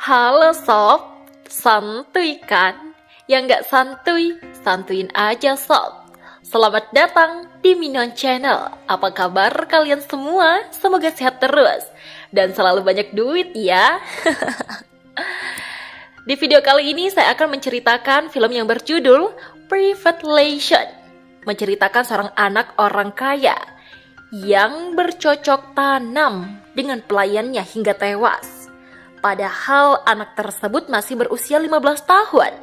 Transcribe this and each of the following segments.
Halo sob, santuy kan? Yang nggak santuy, santuin aja sob. Selamat datang di Minion Channel. Apa kabar kalian semua? Semoga sehat terus dan selalu banyak duit ya. Di video kali ini saya akan menceritakan film yang berjudul Privilation. Menceritakan seorang anak orang kaya yang bercocok tanam dengan pelayannya hingga tewas. Padahal anak tersebut masih berusia 15 tahun.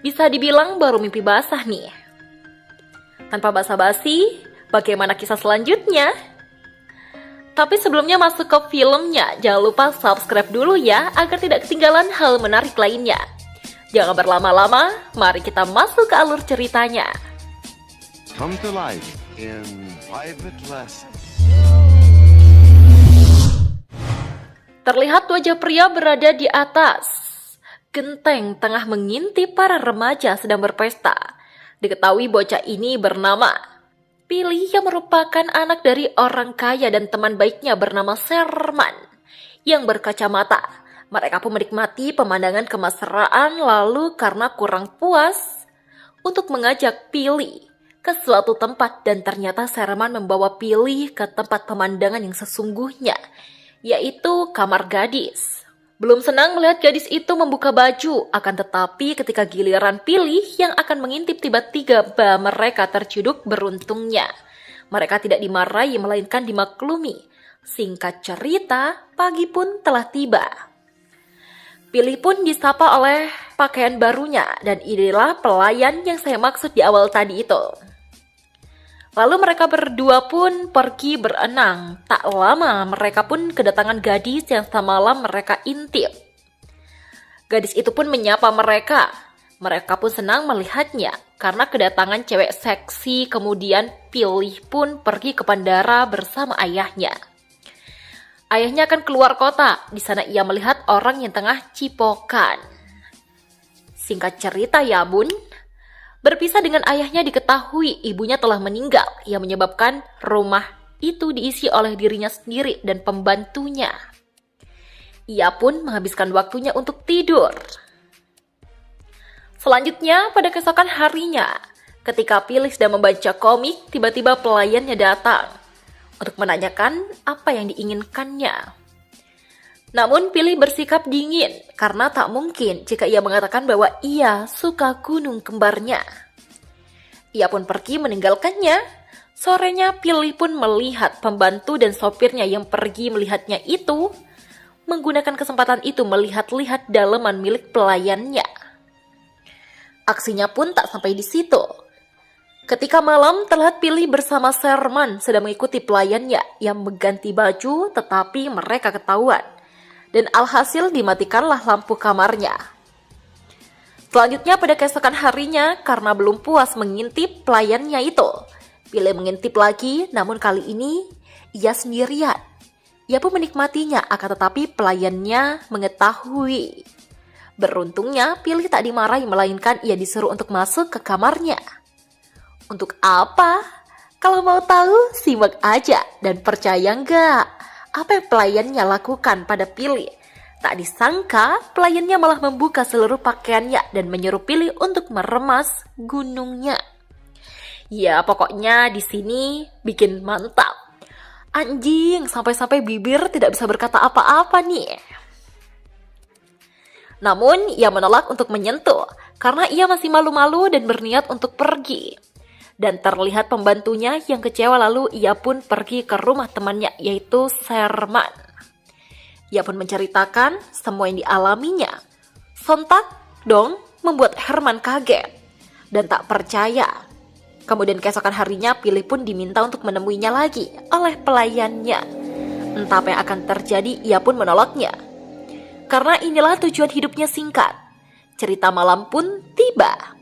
Bisa dibilang baru mimpi basah nih. Tanpa basa-basi, bagaimana kisah selanjutnya? Tapi sebelumnya masuk ke filmnya, jangan lupa subscribe dulu ya agar tidak ketinggalan hal menarik lainnya. Jangan berlama-lama, mari kita masuk ke alur ceritanya. Come to life in private lessons. Terlihat wajah pria berada di atas genteng tengah mengintip para remaja sedang berpesta. Diketahui bocah ini bernama Billy yang merupakan anak dari orang kaya dan teman baiknya bernama Sherman yang berkacamata. Mereka pun menikmati pemandangan kemesraan lalu karena kurang puas untuk mengajak Billy ke suatu tempat dan ternyata Sherman membawa Billy ke tempat pemandangan yang sesungguhnya, yaitu kamar gadis. Belum senang melihat gadis itu membuka baju, akan tetapi ketika giliran Billy yang akan mengintip tiba-tiba mereka terciduk beruntungnya. Mereka tidak dimarahi melainkan dimaklumi. Singkat cerita, pagi pun telah tiba. Billy pun disapa oleh pakaian barunya dan inilah pelayan yang saya maksud di awal tadi itu. Lalu mereka berdua pun pergi berenang. Tak lama mereka pun kedatangan gadis yang semalam mereka intip. Gadis itu pun menyapa mereka. Mereka pun senang melihatnya karena kedatangan cewek seksi. Kemudian Billy pun pergi ke bandara bersama ayahnya. Ayahnya akan keluar kota. Di sana ia melihat orang yang tengah cipokan. Singkat cerita ya bun. Berpisah dengan ayahnya diketahui ibunya telah meninggal yang menyebabkan rumah itu diisi oleh dirinya sendiri dan pembantunya. Ia pun menghabiskan waktunya untuk tidur. Selanjutnya pada keesokan harinya, ketika Billy sedang membaca komik, tiba-tiba pelayannya datang untuk menanyakan apa yang diinginkannya. Namun Billy bersikap dingin karena tak mungkin jika ia mengatakan bahwa ia suka gunung kembarnya. Ia pun pergi meninggalkannya. Sorenya Billy pun melihat pembantu dan sopirnya yang pergi melihatnya itu menggunakan kesempatan itu melihat-lihat daleman milik pelayannya. Aksinya pun tak sampai di situ. Ketika malam terlihat Billy bersama Sherman sedang mengikuti pelayannya yang mengganti baju tetapi mereka ketahuan. Dan alhasil dimatikanlah lampu kamarnya. Selanjutnya pada keesokan harinya, karena belum puas mengintip pelayannya itu, Billy mengintip lagi, namun kali ini ia sendirian. Ia pun menikmatinya, akan tetapi pelayannya mengetahui. Beruntungnya, Billy tak dimarahi, melainkan ia disuruh untuk masuk ke kamarnya. Untuk apa? Kalau mau tahu, simak aja dan percaya nggak? Apa yang pelayannya lakukan pada Billy? Tak disangka, pelayannya malah membuka seluruh pakaiannya dan menyuruh Billy untuk meremas gunungnya. Ya, pokoknya di sini bikin mantap. Anjing, sampai-sampai bibir tidak bisa berkata apa-apa nih. Namun, ia menolak untuk menyentuh karena ia masih malu-malu dan berniat untuk pergi. Dan terlihat pembantunya yang kecewa lalu ia pun pergi ke rumah temannya yaitu Sherman. Ia pun menceritakan semua yang dialaminya. Sontak dong membuat Herman kaget dan tak percaya. Kemudian keesokan harinya Billy pun diminta untuk menemuinya lagi oleh pelayannya. Entah apa yang akan terjadi ia pun menolaknya. Karena inilah tujuan hidupnya singkat. Cerita malam pun tiba.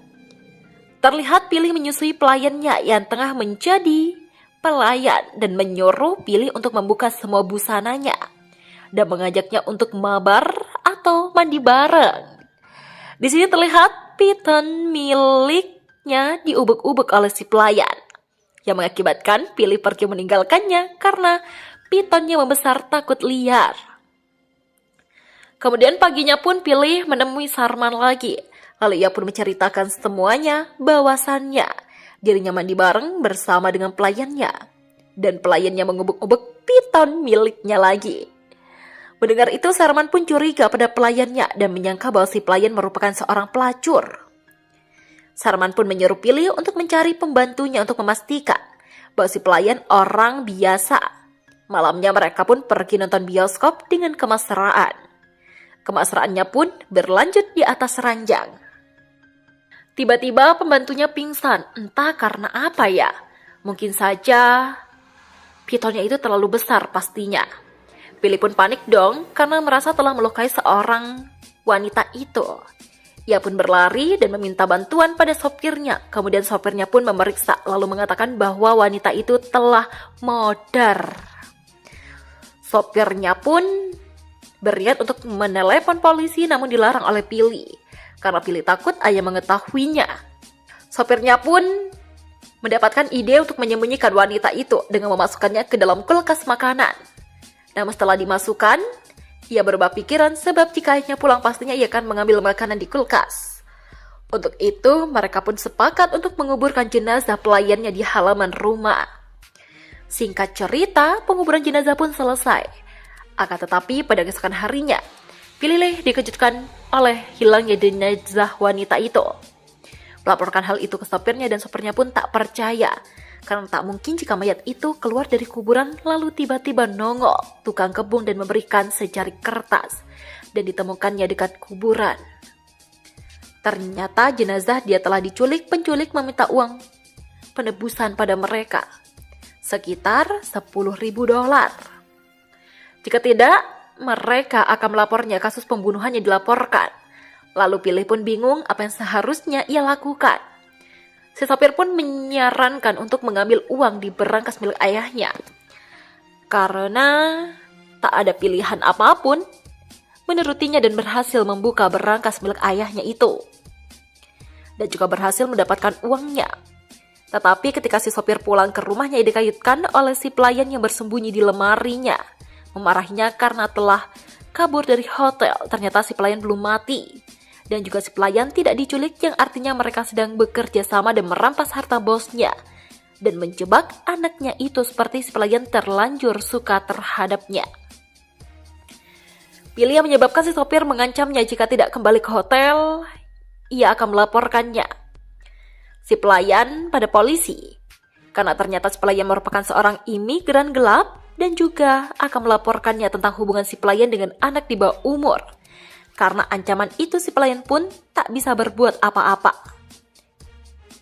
Terlihat Billy menyusui pelayannya yang tengah menjadi pelayan dan menyuruh Billy untuk membuka semua busananya dan mengajaknya untuk mabar atau mandi bareng. Di sini terlihat piton miliknya diubek-ubek oleh si pelayan yang mengakibatkan Billy pergi meninggalkannya karena pitonnya membesar takut liar. Kemudian paginya pun Pilih menemui Sarman lagi. Lalu ia pun menceritakan semuanya bahwasannya dirinya mandi bareng bersama dengan pelayannya. Dan pelayannya mengubek-ubek piton miliknya lagi. Mendengar itu Sarman pun curiga pada pelayannya dan menyangka bahwa si pelayan merupakan seorang pelacur. Sarman pun menyuruh Pilih untuk mencari pembantunya untuk memastikan bahwa si pelayan orang biasa. Malamnya mereka pun pergi nonton bioskop dengan kemesraan. Kemesraannya pun berlanjut di atas ranjang. Tiba-tiba pembantunya pingsan, entah karena apa ya. Mungkin saja pitonnya itu terlalu besar pastinya. Pilih pun panik dong karena merasa telah melukai seorang wanita itu. Ia pun berlari dan meminta bantuan pada sopirnya. Kemudian sopirnya pun memeriksa lalu mengatakan bahwa wanita itu telah modar. Sopirnya pun berniat untuk menelepon polisi namun dilarang oleh Pilih karena Pilih takut ayah mengetahuinya. Sopirnya pun mendapatkan ide untuk menyembunyikan wanita itu dengan memasukkannya ke dalam kulkas makanan. Namun setelah dimasukkan, ia berubah pikiran sebab jika ayahnya pulang pastinya ia akan mengambil makanan di kulkas. Untuk itu mereka pun sepakat untuk menguburkan jenazah pelayannya di halaman rumah. Singkat cerita, penguburan jenazah pun selesai. Akan tetapi pada keesokan harinya, Pilih dikejutkan oleh hilangnya jenazah wanita itu. Melaporkan hal itu ke sopirnya dan sopirnya pun tak percaya. Karena tak mungkin jika mayat itu keluar dari kuburan lalu tiba-tiba nongol tukang kebun dan memberikan secari kertas dan ditemukannya dekat kuburan. Ternyata jenazah dia telah diculik, penculik meminta uang penebusan pada mereka. Sekitar $10.000. Jika tidak, mereka akan melapornya kasus pembunuhan yang dilaporkan. Lalu Pilih pun bingung apa yang seharusnya ia lakukan. Si sopir pun menyarankan untuk mengambil uang di berangkas milik ayahnya. Karena tak ada pilihan apapun, menurutinya dan berhasil membuka berangkas milik ayahnya itu. Dan juga berhasil mendapatkan uangnya. Tetapi ketika si sopir pulang ke rumahnya dikayutkan oleh si pelayan yang bersembunyi di lemarinya. Memarahinya karena telah kabur dari hotel. Ternyata si pelayan belum mati. Dan juga si pelayan tidak diculik yang artinya mereka sedang bekerja sama dan merampas harta bosnya. Dan menjebak anaknya itu seperti si pelayan terlanjur suka terhadapnya. Pilih yang menyebabkan si sopir mengancamnya jika tidak kembali ke hotel, ia akan melaporkannya. Si pelayan pada polisi. Karena ternyata si pelayan merupakan seorang imigran gelap dan juga akan melaporkannya tentang hubungan si pelayan dengan anak di bawah umur. Karena ancaman itu si pelayan pun tak bisa berbuat apa-apa.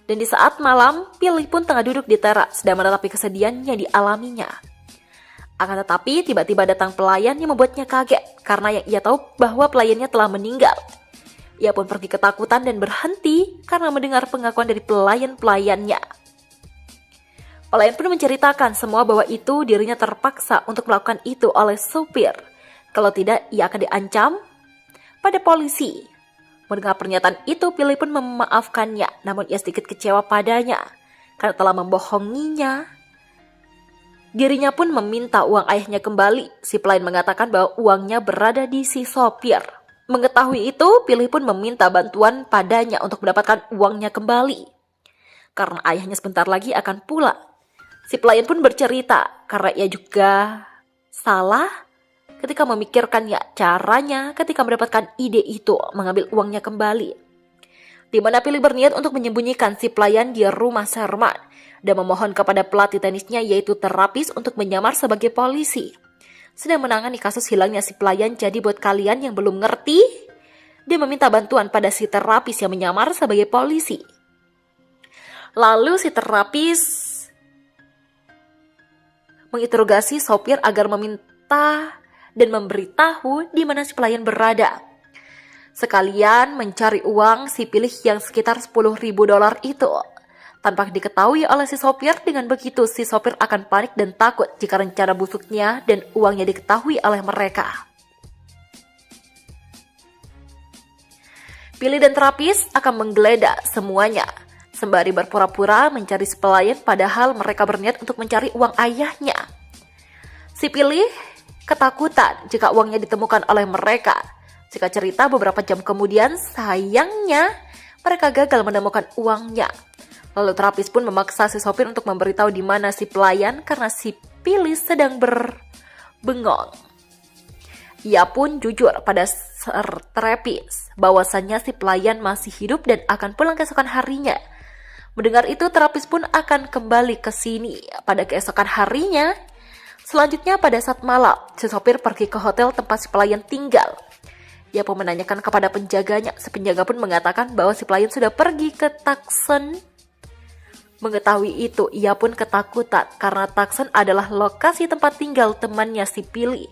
Dan di saat malam, Pilih pun tengah duduk di teras sedang menatapi kesedihan yang dialaminya. Akan tetapi tiba-tiba datang pelayan yang membuatnya kaget karena ia tahu bahwa pelayannya telah meninggal. Ia pun pergi ketakutan dan berhenti karena mendengar pengakuan dari pelayan-pelayannya. Pelayan pun menceritakan semua bahwa itu dirinya terpaksa untuk melakukan itu oleh sopir. Kalau tidak, ia akan diancam pada polisi. Mendengar pernyataan itu, Pilih pun memaafkannya, namun ia sedikit kecewa padanya karena telah membohonginya. Dirinya pun meminta uang ayahnya kembali. Si pelayan mengatakan bahwa uangnya berada di si sopir. Mengetahui itu, Pilih pun meminta bantuan padanya untuk mendapatkan uangnya kembali. Karena ayahnya sebentar lagi akan pulang. Si pelayan pun bercerita karena ia juga salah ketika memikirkannya caranya ketika mendapatkan ide itu mengambil uangnya kembali. Di mana Pilih berniat untuk menyembunyikan si pelayan di rumah Sarman dan memohon kepada pelatih tenisnya yaitu terapis untuk menyamar sebagai polisi. Sedang menangani kasus hilangnya si pelayan. Jadi buat kalian yang belum ngerti, dia meminta bantuan pada si terapis yang menyamar sebagai polisi. Lalu si terapis menginterogasi sopir agar meminta dan memberitahu di mana si pelayan berada. Sekalian mencari uang si Pilih yang sekitar $10.000 itu. Tanpa diketahui oleh si sopir, dengan begitu si sopir akan panik dan takut jika rencana busuknya dan uangnya diketahui oleh mereka. Pilih dan terapis akan menggeledah semuanya sembari berpura-pura mencari si pelayan padahal mereka berniat untuk mencari uang ayahnya. Si Pilih ketakutan jika uangnya ditemukan oleh mereka. Singkat cerita, beberapa jam kemudian, sayangnya mereka gagal menemukan uangnya. Lalu terapis pun memaksa si sopir untuk memberitahu di mana si pelayan karena si Pilih sedang berbengong. Ia pun jujur pada terapis bahwasannya si pelayan masih hidup dan akan pulang keesokan harinya. Mendengar itu, terapis pun akan kembali ke sini pada keesokan harinya. Selanjutnya pada saat malam, si sopir pergi ke hotel tempat si pelayan tinggal. Ia pun menanyakan kepada penjaganya. Si penjaga pun mengatakan bahwa si pelayan sudah pergi ke Tucson. Mengetahui itu, ia pun ketakutan karena Tucson adalah lokasi tempat tinggal temannya si Pilih.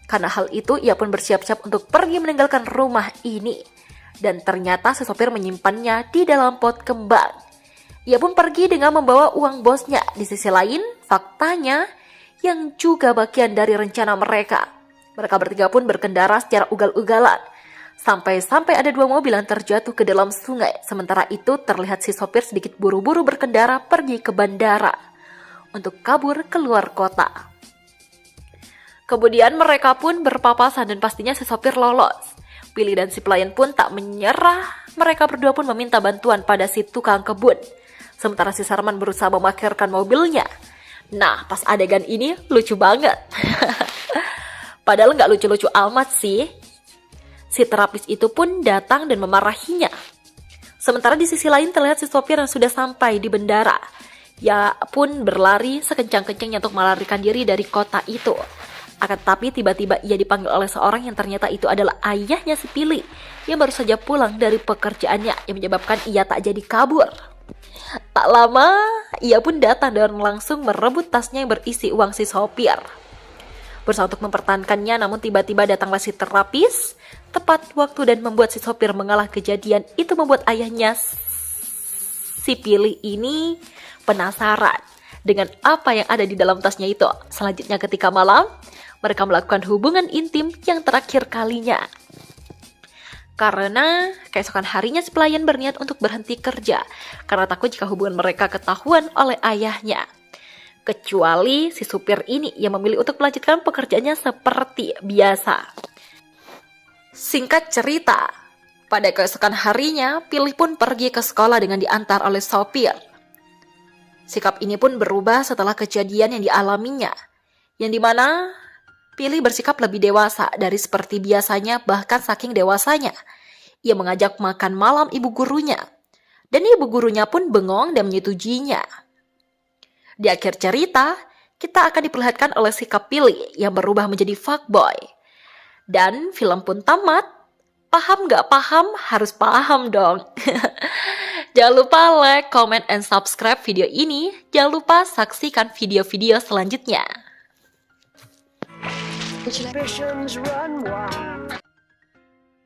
Karena hal itu, ia pun bersiap-siap untuk pergi meninggalkan rumah ini. Dan ternyata si sopir menyimpannya di dalam pot kembang. Ia pun pergi dengan membawa uang bosnya. Di sisi lain, faktanya yang juga bagian dari rencana mereka. Mereka bertiga pun berkendara secara ugal-ugalan. Sampai-sampai ada 2 mobil yang terjatuh ke dalam sungai. Sementara itu terlihat si sopir sedikit buru-buru berkendara pergi ke bandara untuk kabur keluar kota. Kemudian mereka pun berpapasan dan pastinya si sopir lolos. Pilih dan si pelayan pun tak menyerah. Mereka berdua pun meminta bantuan pada si tukang kebun. Sementara si Sarman berusaha memarkirkan mobilnya. Nah, pas adegan ini lucu banget. Padahal nggak lucu-lucu amat sih. Si terapis itu pun datang dan memarahinya. Sementara di sisi lain terlihat si sopir yang sudah sampai di bandara. Ia pun berlari sekencang-kencangnya untuk melarikan diri dari kota itu. Akan tetapi tiba-tiba ia dipanggil oleh seorang yang ternyata itu adalah ayahnya si Pilih yang baru saja pulang dari pekerjaannya, yang menyebabkan ia tak jadi kabur. Tak lama, ia pun datang dan langsung merebut tasnya yang berisi uang si sopir. Berusaha untuk mempertahankannya, namun tiba-tiba datanglah si terapis tepat waktu dan membuat si sopir mengalah. Kejadian itu membuat ayahnya si Pilih ini penasaran dengan apa yang ada di dalam tasnya itu. Selanjutnya ketika malam, mereka melakukan hubungan intim yang terakhir kalinya. Karena keesokan harinya si pelayan berniat untuk berhenti kerja karena takut jika hubungan mereka ketahuan oleh ayahnya. Kecuali si supir ini yang memilih untuk melanjutkan pekerjaannya seperti biasa. Singkat cerita, pada keesokan harinya, Pilih pun pergi ke sekolah dengan diantar oleh sopir. Sikap ini pun berubah setelah kejadian yang dialaminya, yang dimana Pilih bersikap lebih dewasa dari seperti biasanya, bahkan saking dewasanya. Ia mengajak makan malam ibu gurunya, dan ibu gurunya pun bengong dan menyetujuinya. Di akhir cerita, kita akan diperlihatkan oleh sikap Pilih yang berubah menjadi fuckboy. Dan film pun tamat. Paham gak paham? Harus paham dong. Jangan lupa like, comment, and subscribe video ini. Jangan lupa saksikan video-video selanjutnya. Suspicions run wild.